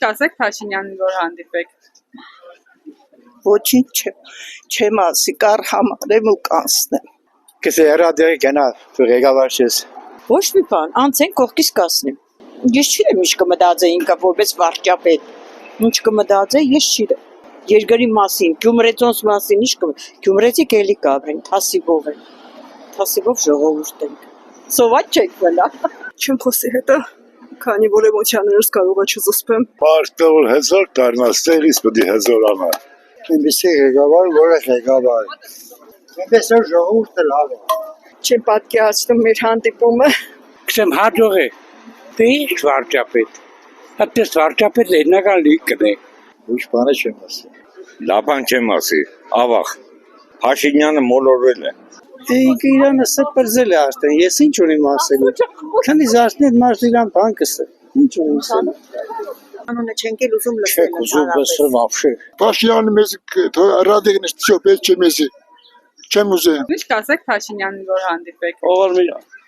կասեք Փաշինյանին, որ հանդիպեք։ Ոչինչ չեմ ասի, կար համարեմ ու կանցնեմ։ Կսե հրադերի գնա ղեկավարչես։ Ոչ մի բան, անցեն կողքից կասնեմ։ Ես չիրեմ ինչ կմտածե ինքը որպես վարչապետ։ Ինչ կմտածե, ես չիրեմ։ Երկրի մասին, Գյումրեցոնց մասին ինչ Գյումրեցի գելի կավրեն, թասիվով են։ Թասիվով ժողովուրդ են։ Սոված չեք վլա։ Չեմ խոսի հետը, քանի որ էմոցիաներս կարող է չզսպեմ։ Մարդը որ հզոր դառնաց, տեղից պետք է հզորանա։ Այնպեսի ղեկավար, որը ղեկավար։ Այնպես որ ժողովուրդը լավ է։ Չեմ պատկերացնում մեր հանդիպումը։ Քսեմ հաջող է։ Դե ինչ վարչապետ։ Այդպես վարչապետ լենական լիքն է։ Ոչ բանը չեմ ասի։ Լապան չեմ ասի, ավաղ, Փաշինյանը մոլորվել է։ Ինքը իրանը սպրզել է արդեն, ես ինչ ունիմ ասելու։ Քանի զարթնի այդ մարդը իրան բան կսե։ Ինչ ունիմ ասելու։ Անունը չենք էլ ուզում լսել։ Չեք ուզում լսել вообще։ Փաշինյանը մեզ ռադիգն ստիո պետք է մեզ չեմ ուզում։ Ինչ կասեք Փաշինյանին, որ հանդիպեք։ Ողորմիան